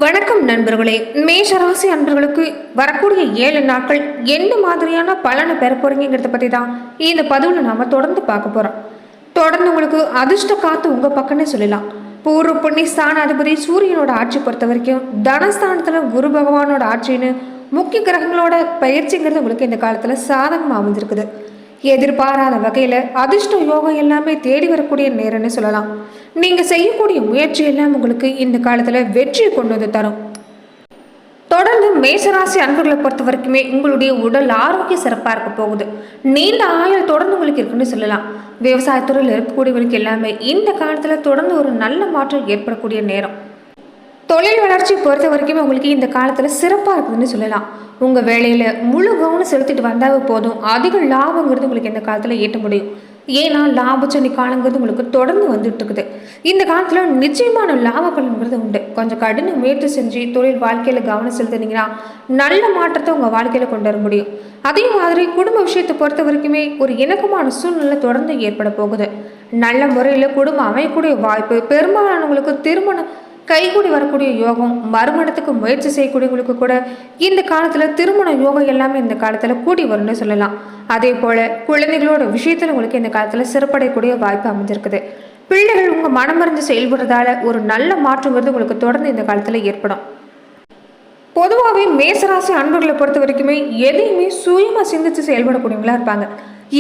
வணக்கம் நண்பர்களே. மேஷராசி அன்பர்களுக்கு வரக்கூடிய 7 நாட்கள் எந்த மாதிரியான பலனை பெற போறீங்கிறத பத்தி தான் இந்த பதிவுல நாம தொடர்ந்து பார்க்க போறோம். தொடர்ந்து உங்களுக்கு அதிர்ஷ்ட காத்து உங்க பக்கம்னே சொல்லலாம். பூர்வ புண்ணிய ஸ்தான அதிபதி சூரியனோட ஆட்சி பொறுத்த வரைக்கும் தனஸ்தானத்துல குரு பகவானோட ஆட்சின்னு முக்கிய கிரகங்களோட பயிற்சிங்கிறது உங்களுக்கு இந்த காலத்துல சாதகமா அமைஞ்சிருக்குது. எதிர்பாராத வகையில அதிர்ஷ்ட யோகம் எல்லாமே தேடி வரக்கூடிய நேரம்னு சொல்லலாம். நீங்க செய்யக்கூடிய முயற்சி எல்லாம் உங்களுக்கு இந்த காலத்துல வெற்றியை கொண்டு வந்து தரும். தொடர்ந்து மேஷராசி அன்பர்களை பொறுத்த வரைக்குமே உங்களுடைய உடல் ஆரோக்கியம் சிறப்பாக இருக்க போகுது. நீண்ட ஆயுள் தொடர்ந்து உங்களுக்கு இருக்குன்னு சொல்லலாம். விவசாயத்துறையில் இருக்கக்கூடியவங்களுக்கு எல்லாமே இந்த காலத்துல தொடர்ந்து ஒரு நல்ல மாற்றம் ஏற்படக்கூடிய நேரம். தொழில் வளர்ச்சி பொறுத்த வரைக்குமே உங்களுக்கு இந்த காலத்துல சிறப்பாக இருக்குதுன்னு சொல்லலாம். உங்க வேலையில முழு கவனம் செலுத்திட்டு வந்தாவே போதும், அதிக லாபங்கிறது உங்களுக்கு இந்த காலத்துல ஈட்ட முடியும். ஏன்னா லாபச்சனி காலங்கிறது உங்களுக்கு தொடர்ந்து வந்துட்டு இருக்குது. இந்த காலத்துல நிச்சயமான லாப பலன்கிறது உண்டு. கொஞ்சம் கடின முயற்சி செஞ்சு தொழில் வாழ்க்கையில கவனம் செலுத்தினீங்கன்னா நல்ல மாற்றத்தை உங்க வாழ்க்கையில கொண்டு வர முடியும். அதே மாதிரி குடும்ப விஷயத்தை பொறுத்த வரைக்குமே ஒரு இணக்கமான சூழ்நிலை தொடர்ந்து ஏற்பட போகுது. நல்ல முறையில குடும்பம் அமையக்கூடிய வாய்ப்பு, பெரும்பாலானவங்களுக்கு திருமணம் கைகூடி வரக்கூடிய யோகம், மறுமணத்துக்கு முயற்சி செய்யக்கூடியவங்களுக்கு கூட இந்த காலத்துல திருமண யோகம் எல்லாமே இந்த காலத்துல கூடி வரும்னு சொல்லலாம். அதே போல குழந்தைகளோட விஷயத்துல உங்களுக்கு இந்த காலத்துல சிறப்படையக்கூடிய வாய்ப்பு அமைஞ்சிருக்குது. பிள்ளைகள் உங்க மனமறிந்து செயல்படுறதால ஒரு நல்ல மாற்றங்கிறது உங்களுக்கு தொடர்ந்து இந்த காலத்துல ஏற்படும். பொதுவாகவே மேசராசி அன்பர்களை பொறுத்த வரைக்குமே எதையுமே சுயமா சிந்திச்சு செயல்படக்கூடியவங்களா இருப்பாங்க.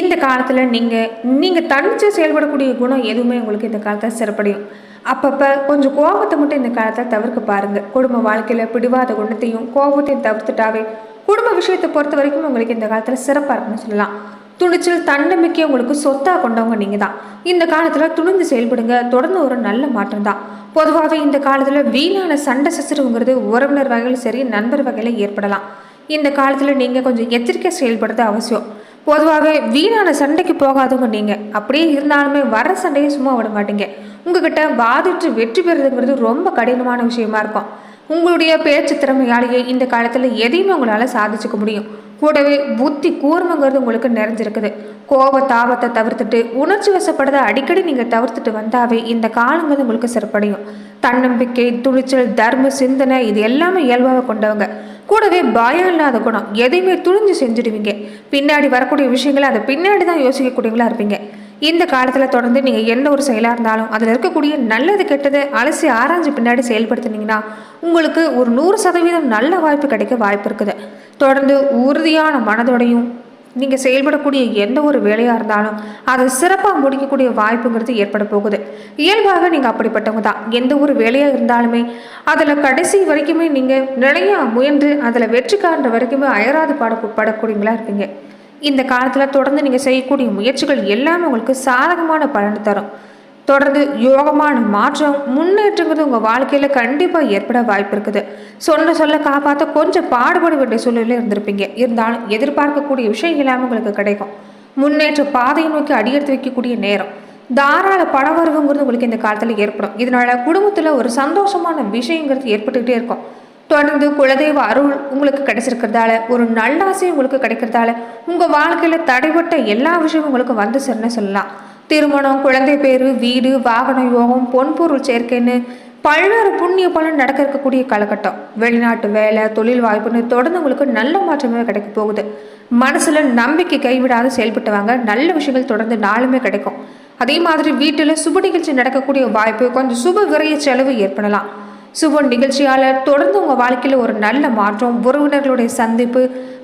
இந்த காலத்துல நீங்க தனிச்சு செயல்படக்கூடிய குணம் எதுவுமே உங்களுக்கு இந்த காலத்துல சிறப்படையும். அப்பப்ப கொஞ்சம் கோபத்தை மட்டும் இந்த காலத்துல தவிர்க்க பாருங்க. குடும்ப வாழ்க்கையில பிடிவாத குணத்தையும் கோபத்தையும் தவிர்த்துட்டாவே குடும்ப விஷயத்தை பொறுத்த வரைக்கும் உங்களுக்கு இந்த காலத்துல சிறப்பா இருக்குன்னு சொல்லலாம். துணிச்சல் தன்னம்பிக்கை உங்களுக்கு சொத்தா கொண்டவங்க நீங்க தான். இந்த காலத்துல துணிந்து செயல்படுங்க, தொடர்ந்து ஒரு நல்ல மாற்றம் தான். பொதுவாகவே இந்த காலத்துல வீணான சண்டை சச்சரவுங்கிறது உறவினர் வகையில் சரி, நண்பர் வகையில ஏற்படலாம். இந்த காலத்துல நீங்க கொஞ்சம் எச்சரிக்கை செயல்படுறது அவசியம். பொதுவாகவே வீணான சண்டைக்கு போகாதவங்க நீங்க. அப்படியே இருந்தாலுமே வர சண்டையை சும்மா விட மாட்டீங்க. உங்ககிட்ட வாதிட்டு வெற்றி பெறுறதுங்கிறது ரொம்ப கடினமான விஷயமா இருக்கும். உங்களுடைய பேச்சு திறமையாலேயே இந்த காலத்துல எதையுமே உங்களால சாதிச்சுக்க முடியும். கூடவே புத்தி கூர்மைங்கிறது உங்களுக்கு நிறைஞ்சிருக்குது. கோப தாபத்தை தவிர்த்துட்டு உணர்ச்சி வசப்படுறத அடிக்கடி நீங்க தவிர்த்துட்டு வந்தாவே இந்த காலங்கிறது உங்களுக்கு சிறப்படையும். தன்னம்பிக்கை, துணிச்சல், தர்ம சிந்தனை இது எல்லாமே இயல்பாக கொண்டவங்க. கூடவே பயம் இல்லாத குணம், எதையுமே துணிஞ்சு செஞ்சுடுவீங்க. பின்னாடி வரக்கூடிய விஷயங்களை அதை பின்னாடி தான் யோசிக்கக்கூடியவங்களா இருப்பீங்க. இந்த காலத்துல தொடர்ந்து நீங்க எந்த ஒரு செயலா இருந்தாலும் அதுல இருக்கக்கூடிய நல்லது கெட்டதை அலசி ஆராய்ஞ்சு பின்னாடி செயல்படுத்தினீங்கன்னா உங்களுக்கு ஒரு 100% நல்ல வாய்ப்பு கிடைக்க வாய்ப்பு இருக்குது. தொடர்ந்து உறுதியான மனதோடையும் நீங்க செயல்படக்கூடிய எந்த ஒரு வேலையா இருந்தாலும் அதை சிறப்பாக முடிக்கக்கூடிய வாய்ப்புங்கிறது ஏற்பட போகுது. இயல்பாக நீங்க அப்படிப்பட்டவங்க தான். எந்த ஒரு வேலையா இருந்தாலுமே அதுல கடைசி வரைக்குமே நீங்க நிறைய முயன்று அதுல வெற்றி காண்ற வரைக்குமே அயராது படக்கூடியவங்களா இருப்பீங்க. இந்த காலத்துல தொடர்ந்து நீங்க செய்யக்கூடிய முயற்சிகள் எல்லாமே உங்களுக்கு சாதகமான பலன் தரும். தொடர்ந்து யோகமான மாற்றம், முன்னேற்றங்கிறது உங்க வாழ்க்கையில கண்டிப்பா ஏற்பட வாய்ப்பு இருக்குது. சொல்ல காப்பாற்ற கொஞ்சம் பாடுபட வேண்டிய சூழ்நிலையில இருந்திருப்பீங்க. இருந்தாலும் எதிர்பார்க்கக்கூடிய விஷயம் எல்லாமே உங்களுக்கு கிடைக்கும். முன்னேற்ற பாதையை நோக்கி அடியெடுத்து வைக்கக்கூடிய நேரம். தாராள பணவரவுங்கிறது உங்களுக்கு இந்த காலத்துல ஏற்படும். இதனால குடும்பத்துல ஒரு சந்தோஷமான விஷயங்கிறது ஏற்பட்டுக்கிட்டே இருக்கும். தொடர்ந்து குலதெய்வ அருள் உங்களுக்கு கிடைச்சிருக்கிறதால, ஒரு நல்லாசை உங்களுக்கு கிடைக்கிறதால உங்க வாழ்க்கையில தடைபட்ட எல்லா விஷயமும் உங்களுக்கு வந்து சேரன்னு சொல்லலாம். திருமணம், குழந்தை பேரு, வீடு, வாகன யோகம், பொன்பொருள் சேர்க்கைன்னு பல்வேறு புண்ணிய பலன் நடக்க இருக்கக்கூடிய காலகட்டம். வெளிநாட்டு வேலை, தொழில் வாய்ப்புன்னு தொடர்ந்து உங்களுக்கு நல்ல மாற்றமே கிடைக்க போகுது. மனசுல நம்பிக்கை கைவிடாத செயல்பட்டுவாங்க. நல்ல விஷயங்கள் தொடர்ந்து நாளுமே கிடைக்கும். அதே மாதிரி வீட்டுல சுப நிகழ்ச்சி நடக்கக்கூடிய வாய்ப்பு, கொஞ்சம் சுப விரைய செலவு ஏற்படலாம். சுப நிகழ்ச்சியால தொடர்ந்து உங்க வாழ்க்கையில ஒரு நல்ல மாற்றம், உறவினர்களுடைய சந்திப்பு,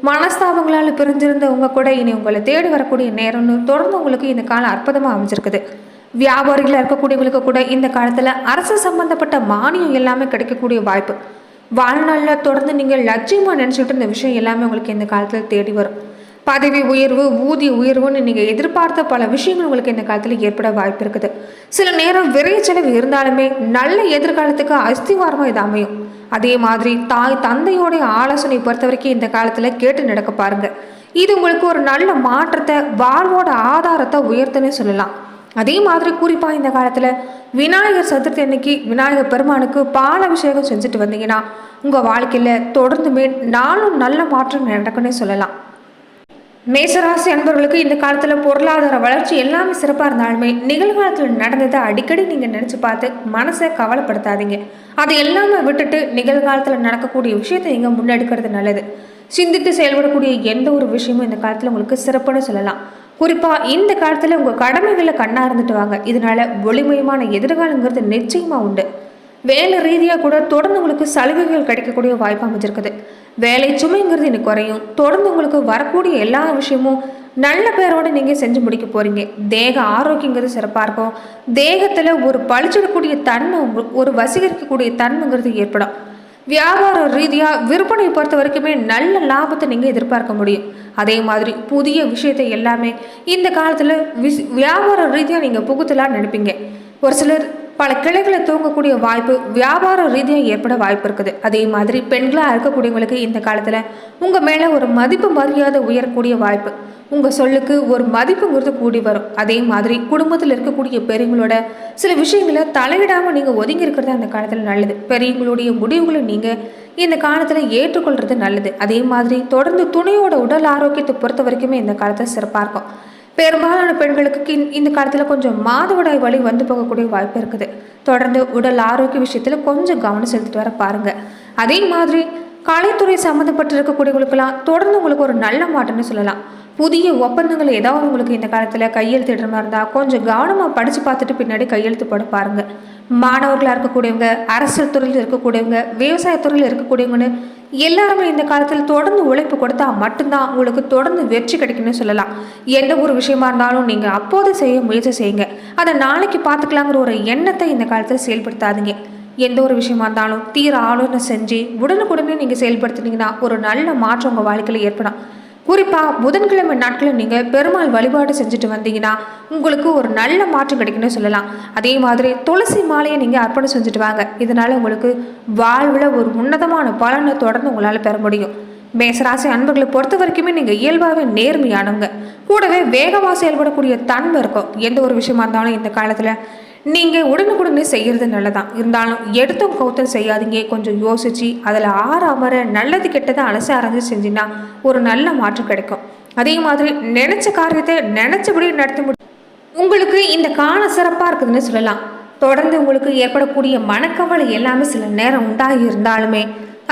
மனஸ்தாபங்களால பிரிஞ்சிருந்தவங்க கூட இனி உங்களை தேடி வரக்கூடிய நேரம்னு தொடர்ந்து உங்களுக்கு இந்த காலம் அற்புதமா அமைஞ்சிருக்குது. வியாபாரிகளா இருக்கக்கூடியவங்களுக்கு கூட இந்த காலத்துல அரசு சம்பந்தப்பட்ட மானியம் எல்லாமே கிடைக்கக்கூடிய வாய்ப்பு. வாழ்நாள்ல தொடர்ந்து நீங்க லட்சியமா நினைச்சிட்டு இருந்த விஷயம் எல்லாமே உங்களுக்கு இந்த காலத்துல தேடி வரும். பதவி உயர்வு, ஊதிய உயர்வுன்னு நீங்க எதிர்பார்த்த பல விஷயங்கள் உங்களுக்கு இந்த காலத்துல ஏற்பட வாய்ப்பு இருக்குது. சில நேரம் விரைய செலவு இருந்தாலுமே நல்ல எதிர்காலத்துக்கு அஸ்திவாரமா இது அமையும். அதே மாதிரி தாய் தந்தையோடைய ஆலோசனை பொறுத்த வரைக்கும் இந்த காலத்துல கேட்டு நடக்க பாருங்க. இது உங்களுக்கு ஒரு நல்ல மாற்றத்தை, வாழ்வோட ஆதாரத்தை உயர்த்துன்னு சொல்லலாம். அதே மாதிரி குறிப்பா இந்த காலத்துல விநாயகர் சதுர்த்தி அன்னைக்கு விநாயகர் பெருமானுக்கு பால் அபிஷேகம் செஞ்சுட்டு வந்தீங்கன்னா உங்க வாழ்க்கையில தொடர்ந்துமே நாளும் நல்ல மாற்றம் நடக்குன்னே சொல்லலாம். மேசராசி அன்பர்களுக்கு இந்த காலத்தில் பொருளாதார வளர்ச்சி எல்லாமே சிறப்பாக இருந்தாலுமே நிகழ்காலத்தில் நடந்ததை அடிக்கடி நீங்கள் நினச்சி பார்த்து மனசை கவலைப்படுத்தாதீங்க. அதை எல்லாமே விட்டுட்டு நிகழ்காலத்தில் நடக்கக்கூடிய விஷயத்தை நீங்கள் முன்னெடுக்கிறது நல்லது. சிந்தித்து செயல்படக்கூடிய எந்த ஒரு விஷயமும் இந்த காலத்தில் உங்களுக்கு சிறப்புன்னு சொல்லலாம். குறிப்பாக இந்த காலத்தில் உங்கள் கடமைகளை கண்ணாக இருந்துட்டு வாங்க. இதனால ஒளிமயமான எதிர்காலங்கிறது நிச்சயமாக உண்டு. வேலை ரீதியாக கூட தொடர்ந்து உங்களுக்கு சலுகைகள் கிடைக்கக்கூடிய வாய்ப்பு அமைஞ்சிருக்குது. வேலை சுமைங்கிறது இன்னைக்கு குறையும். தொடர்ந்து உங்களுக்கு வரக்கூடிய எல்லா விஷயமும் நல்ல பேரோட நீங்கள் செஞ்சு முடிக்க போகிறீங்க. தேக ஆரோக்கியங்கிறது சிறப்பாக இருக்கும். தேகத்தில் ஒரு பழிச்சிடக்கூடிய தன்மை, ஒரு வசீகரிக்கக்கூடிய தன்மைங்கிறது ஏற்படும். வியாபார ரீதியாக விற்பனை பொறுத்த வரைக்குமே நல்ல லாபத்தை நீங்கள் எதிர்பார்க்க முடியும். அதே மாதிரி புதிய விஷயத்தை எல்லாமே இந்த காலத்தில் வியாபார ரீதியாக நீங்கள் புகுத்தலான்னு நினைப்பீங்க. ஒரு சிலர் பல கிளைகளை தூங்கக்கூடிய வாய்ப்பு வியாபார ரீதியாக ஏற்பட வாய்ப்பு இருக்குது. அதே மாதிரி பெண்களாக இருக்கக்கூடியவங்களுக்கு இந்த காலத்தில் உங்கள் மேலே ஒரு மதிப்பு மரியாதை உயரக்கூடிய வாய்ப்பு. உங்கள் சொல்லுக்கு ஒரு மதிப்புங்கிறது கூடி வரும். அதே மாதிரி குடும்பத்தில் இருக்கக்கூடிய பெரியவங்களோட சில விஷயங்களை தலையிடாமல் நீங்கள் ஒதுங்கி இருக்கிறது அந்த காலத்தில் நல்லது. பெரியவங்களுடைய முடிவுகளை நீங்கள் இந்த காலத்தில் ஏற்றுக்கொள்வது நல்லது. அதே மாதிரி தொடர்ந்து துணையோட உடல் ஆரோக்கியத்தை பொறுத்த வரைக்குமே இந்த காலத்தில் சிறப்பாக இருக்கும். பெரும்பாலான பெண்களுக்கு இந்த காலத்தில் கொஞ்சம் மாதவிடாய் வலி வந்து போகக்கூடிய வாய்ப்பு இருக்குது. தொடர்ந்து உடல் ஆரோக்கிய விஷயத்தில் கொஞ்சம் கவனம் செலுத்திட்டு வர பாருங்கள். அதே மாதிரி கலைத்துறை சம்மந்தப்பட்டு இருக்கக்கூடியவங்களுக்கெல்லாம் தொடர்ந்து உங்களுக்கு ஒரு நல்ல மாற்றம்னு சொல்லலாம். புதிய ஒப்பந்தங்கள் ஏதாவது உங்களுக்கு இந்த காலத்தில் கையெழுத்திடுற மாதிரி இருந்தால் கொஞ்சம் கவனமாக படித்து பார்த்துட்டு பின்னாடி கையெழுத்து போட பாருங்கள். மாணவர்களாக இருக்கக்கூடியவங்க, அரசியல் துறையில் இருக்கக்கூடியவங்க, விவசாயத்துறையில் இருக்கக்கூடியவங்கன்னு எல்லாருமே இந்த காலத்தில் தொடர்ந்து உழைப்பு கொடுத்தா மட்டும்தான் உங்களுக்கு தொடர்ந்து வெற்றி கிடைக்கும்னு சொல்லலாம். எந்த ஒரு விஷயமா இருந்தாலும் நீங்கள் அப்போது செய்ய முயற்சி செய்யுங்க. அதை நாளைக்கு பார்த்துக்கலாங்கிற ஒரு எண்ணத்தை இந்த காலத்தில் செயல்படுத்தாதீங்க. எந்த ஒரு விஷயமா இருந்தாலும் தீர ஆலோசனை செஞ்சு உடனுக்குடனே நீங்கள் செயல்படுத்தினீங்கன்னா ஒரு நல்ல மாற்றம் உங்கள் வாழ்க்கையில் ஏற்படும். குறிப்பாக புதன்கிழமை நாட்களில் நீங்கள் பெருமாள் வழிபாடு செஞ்சுட்டு வந்தீங்கன்னா உங்களுக்கு ஒரு நல்ல மாற்றம் கிடைக்குன்னு சொல்லலாம். அதே மாதிரி துளசி மாலையை நீங்கள் அர்ப்பணம் செஞ்சுட்டு வாங்க. இதனால் உங்களுக்கு வாழ்வில் ஒரு உன்னதமான பலனை தொடர்ந்து உங்களால் பெற முடியும். மேசராசி அன்பர்களை பொறுத்த வரைக்குமே நீங்கள் இயல்பாகவே நேர்மையானவங்க. கூடவே வேகமாக செயல்படக்கூடிய தன்மை இருக்கும். எந்த ஒரு விஷயமா இருந்தாலும் இந்த காலத்தில் நீங்கள் உடனுக்குடனே செய்கிறது நல்லதான். இருந்தாலும் எடுத்தும் கௌத்தம் செய்யாதீங்க. கொஞ்சம் யோசிச்சு அதில் அமர நல்லது கெட்டதை அலசி ஆராய்ச்சி செஞ்சீங்கன்னா ஒரு நல்ல மாற்றம் கிடைக்கும். அதே மாதிரி நினைச்ச காரியத்தை நினைச்சபடி நடத்த உங்களுக்கு இந்த காலம் சிறப்பாக இருக்குதுன்னு சொல்லலாம். தொடர்ந்து உங்களுக்கு ஏற்படக்கூடிய மனக்கவலை எல்லாமே சில நேரம் உண்டாகி இருந்தாலுமே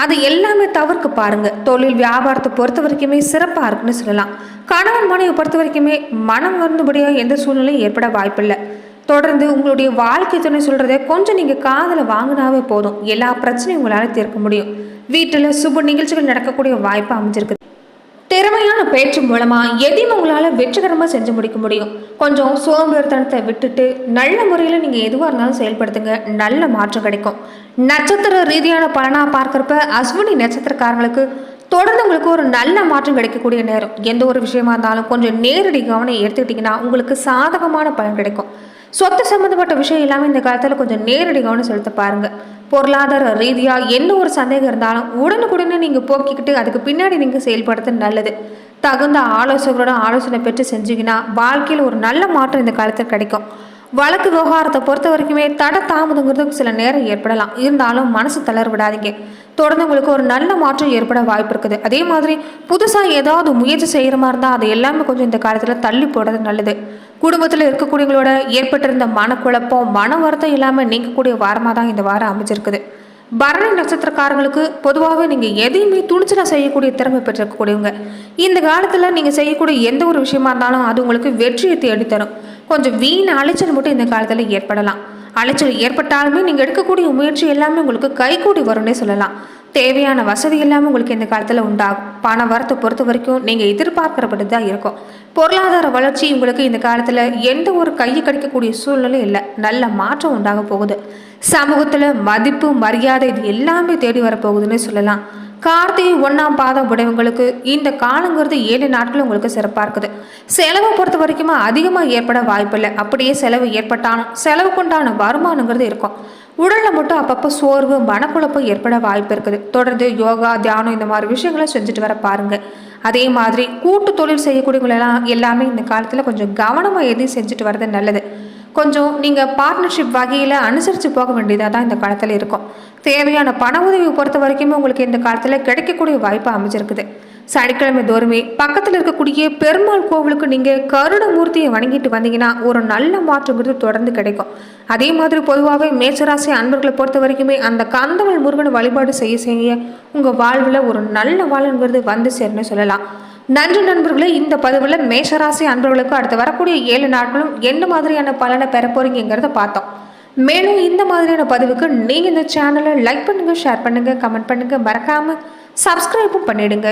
அது எல்லாமே தவிர்க்க பாருங்க. தொழில் வியாபாரத்தை பொறுத்த வரைக்குமே சிறப்பாக இருக்குன்னு சொல்லலாம். கணவன் மனைவி பொறுத்த வரைக்குமே மனம் வருந்தபடியாக எந்த சூழ்நிலையும் ஏற்பட வாய்ப்பில்லை. தொடர்ந்து உங்களுடைய வாழ்க்கை துணை சொல்கிறத கொஞ்சம் நீங்கள் காதில் வாங்கினாவே போதும். எல்லா பிரச்சனையும் உங்களால் தீர்க்க முடியும். வீட்டில் சுப நிகழ்ச்சிகள் நடக்கக்கூடிய வாய்ப்பு அமைஞ்சிருக்கு. திறமையான பேச்சு மூலமாக எதையும் உங்களால் வெற்றிகரமாக செஞ்சு முடிக்க முடியும். கொஞ்சம் சோம்பேறித்தனத்தை விட்டுட்டு நல்ல முறையில் நீங்கள் எதுவாக இருந்தாலும் செயல்படுத்துங்க. நல்ல மாற்றம் கிடைக்கும். நட்சத்திர ரீதியான பலனாக பார்க்குறப்ப அஸ்வினி நட்சத்திரக்காரங்களுக்கு தொடர்ந்து உங்களுக்கு ஒரு நல்ல மாற்றம் கிடைக்கக்கூடிய நேரம். எந்த ஒரு விஷயமா இருந்தாலும் கொஞ்சம் நேரடி கவனம் எடுத்துக்கிட்டிங்கன்னா உங்களுக்கு சாதகமான பலன் கிடைக்கும். சொத்து சம்மந்தப்பட்ட விஷயம் எல்லாமே இந்த காலத்தில் கொஞ்சம் நேரடி கவனம் செலுத்த பாருங்கள். பொருளாதார ரீதியாக எந்த ஒரு சந்தேகம் இருந்தாலும் உடனுக்குடனே நீங்கள் போக்கிக்கிட்டு அதுக்கு பின்னாடி நீங்கள் செயல்படுத்த நல்லது. தகுந்த ஆலோசகரோட ஆலோசனை பெற்று செஞ்சீங்கன்னா வாழ்க்கையில் ஒரு நல்ல மாற்றம் இந்த காலத்தில் கிடைக்கும். வழக்கு விவகாரத்தை பொறுத்த வரைக்குமே தட தாமதங்கிறது சில நேரம் ஏற்படலாம். இருந்தாலும் மனசு தளர விடாதீங்க. தொடர்ந்து உங்களுக்கு ஒரு நல்ல மாற்றம் ஏற்பட வாய்ப்பு இருக்குது. அதே மாதிரி புதுசாக ஏதாவது முயற்சி செய்கிற மாதிரி இருந்தால் அது எல்லாமே கொஞ்சம் இந்த காலத்தில் தள்ளி போடுறது நல்லது. குடும்பத்தில் இருக்கக்கூடியவங்களோட ஏற்பட்டிருந்த மனக்குழப்பம், மன வருத்தம் இல்லாமல் நீங்கக்கூடிய வாரமாக தான் இந்த வாரம் அமைச்சிருக்குது. பரணி நட்சத்திரக்காரங்களுக்கு பொதுவாகவே நீங்கள் எதையுமே துணிச்சலாக செய்யக்கூடிய திறமை பெற்றிருக்கக்கூடியவங்க. இந்த காலத்தில் நீங்கள் செய்யக்கூடிய எந்த ஒரு விஷயமா இருந்தாலும் அது உங்களுக்கு வெற்றியை தேடித்தரும். கொஞ்சம் வீண் அலைச்சல் மட்டும் இந்த காலத்தில் ஏற்படலாம். அலைச்சல் ஏற்பட்டாலுமே நீங்கள் எடுக்கக்கூடிய முயற்சி எல்லாமே உங்களுக்கு கைகூடி வரும்னே சொல்லலாம். தேவையான வசதி எல்லாமே உங்களுக்கு இந்த காலத்தில் உண்டாகும். பண வரத்தை பொறுத்த வரைக்கும் நீங்கள் எதிர்பார்க்கிறபடி தான் இருக்கும். பொருளாதார வளர்ச்சி உங்களுக்கு இந்த காலத்தில் எந்த ஒரு கையை கடிக்கக்கூடிய சூழ்நிலையும் இல்லை. நல்ல மாற்றம் உண்டாக போகுது. சமூகத்தில் மதிப்பு மரியாதை இது எல்லாமே தேடி வரப்போகுதுன்னு சொல்லலாம். கார்த்திகை 1ஆம் பாதம் உடையவங்களுக்கு இந்த காலங்கிறது 7 நாட்கள் உங்களுக்கு சிறப்பாக இருக்குது. செலவை பொறுத்த வரைக்கும் அதிகமாக ஏற்பட வாய்ப்பில்லை. அப்படியே செலவு ஏற்பட்டாலும் செலவுக்குண்டான வருமானங்கிறது இருக்கும். உடலில் மட்டும் அப்பப்போ சோர்வு, மனக்குழப்பம் ஏற்பட வாய்ப்பு இருக்குது. தொடர்ந்து யோகா, தியானம் இந்த மாதிரி விஷயங்களை செஞ்சுட்டு வர பாருங்க. அதே மாதிரி கூட்டு தொழில் செய்யக்கூடியவங்களெல்லாம் எல்லாமே இந்த காலத்தில் கொஞ்சம் கவனமாக எதையும் செஞ்சுட்டு வர்றது நல்லது. கொஞ்சம் நீங்கள் பார்ட்னர்ஷிப் வகையில் அனுசரித்து போக வேண்டியதாக தான் இந்த காலத்தில் இருக்கும். தேவையான பண உதவி பொறுத்த வரைக்குமே உங்களுக்கு இந்த காலத்தில் கிடைக்கக்கூடிய வாய்ப்பு அமைஞ்சிருக்குது. சனிக்கிழமை தோறுமே பக்கத்தில் இருக்கக்கூடிய பெருமாள் கோவிலுக்கு நீங்கள் கருடமூர்த்தியை வணங்கிட்டு வந்தீங்கன்னா ஒரு நல்ல மாற்றங்கிறது தொடர்ந்து கிடைக்கும். அதே மாதிரி பொதுவாகவே மேஷராசி அன்பர்களை பொறுத்த வரைக்குமே அந்த கந்தவள் முருகனை வழிபாடு செய்ய செய்ய உங்கள் வாழ்வில் ஒரு நல்ல வாழ்ங்கிறது வந்து சேருன்னு சொல்லலாம். நன்றி நண்பர்களே, இந்த பதிவில் மேஷராசி அன்பர்களுக்கு அடுத்து வரக்கூடிய 7 நாட்களும் என்ன மாதிரியான பலனை பெற போறீங்கிறத பார்த்தோம். மேலும் இந்த மாதிரியான பதிவுக்கு நீங்கள் இந்த சேனலை லைக் பண்ணுங்கள், ஷேர் பண்ணுங்கள், கமெண்ட் பண்ணுங்கள், மறக்காமல் சப்ஸ்கிரைபும் பண்ணிடுங்க.